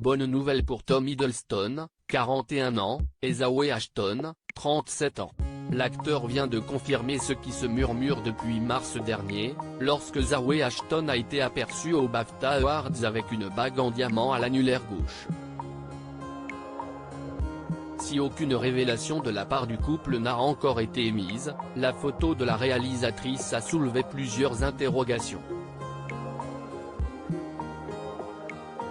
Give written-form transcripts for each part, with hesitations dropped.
bonne nouvelle pour Tom Hiddleston, 41 ans, et Zawe Ashton, 37 ans. L'acteur vient de confirmer ce qui se murmure depuis mars dernier, lorsque Zawe Ashton a été aperçu aux BAFTA Awards avec une bague en diamant à l'annulaire gauche. Si aucune révélation de la part du couple n'a encore été émise, la photo de la réalisatrice a soulevé plusieurs interrogations.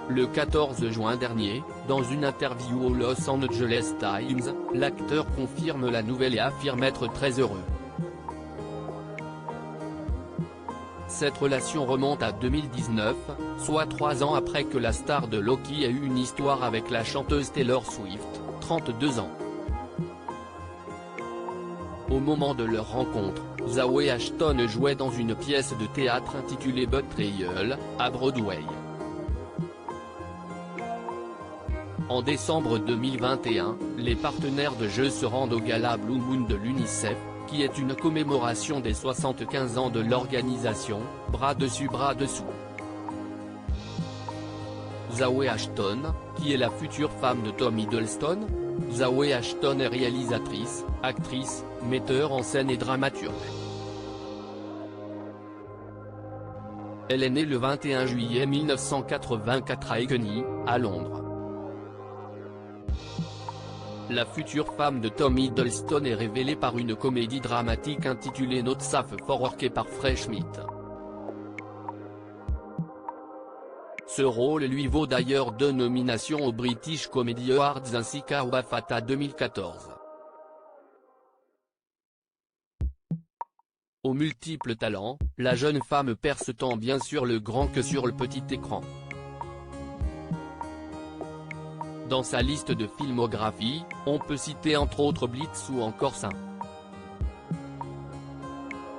Le 14 juin dernier, dans une interview au Los Angeles Times, l'acteur confirme la nouvelle et affirme être très heureux. Cette relation remonte à 2019, soit 3 ans après que la star de Loki ait eu une histoire avec la chanteuse Taylor Swift, 32 ans. Au moment de leur rencontre, Zawe Ashton jouait dans une pièce de théâtre intitulée Betrayal, à Broadway. En décembre 2021, les partenaires de jeu se rendent au gala Blue Moon de l'UNICEF, qui est une commémoration des 75 ans de l'organisation, bras dessus bras dessous. Zawe Ashton, qui est la future femme de Tom Hiddleston. Zawe Ashton est réalisatrice, actrice, metteur en scène et dramaturge. Elle est née le 21 juillet 1984 à Hackney, à Londres. La future femme de Tom Hiddleston est révélée par une comédie dramatique intitulée Not Safe for Work par Fresh Meat. Ce rôle lui vaut d'ailleurs 2 nominations aux British Comedy Awards ainsi qu'à BAFTA 2014. Aux multiples talents, la jeune femme perce tant bien sur le grand que sur le petit écran. Dans sa liste de filmographie, on peut citer entre autres Blitz ou encore St.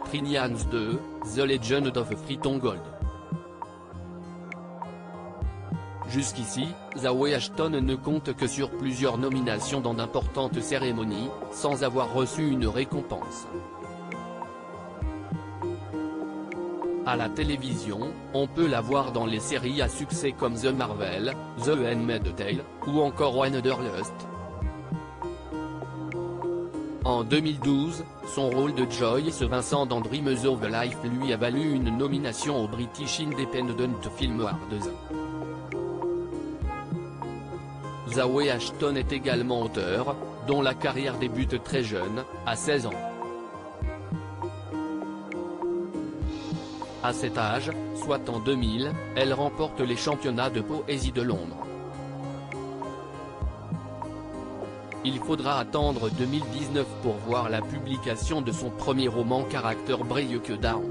Trinians 2, The Legend of Friton Gold. Jusqu'ici, Zawe Ashton ne compte que sur plusieurs nominations dans d'importantes cérémonies, sans avoir reçu une récompense. À la télévision, on peut la voir dans les séries à succès comme The Marvel, The Handmaid's Tale, ou encore Wanderlust. En 2012, son rôle de Joyce Vincent dans Dreams of Life lui a valu une nomination aux British Independent Film Awards. Zawe Ashton est également auteur, dont la carrière débute très jeune, à 16 ans. À cet âge, soit en 2000, elle remporte les championnats de poésie de Londres. Il faudra attendre 2019 pour voir la publication de son premier roman Character Breakdown.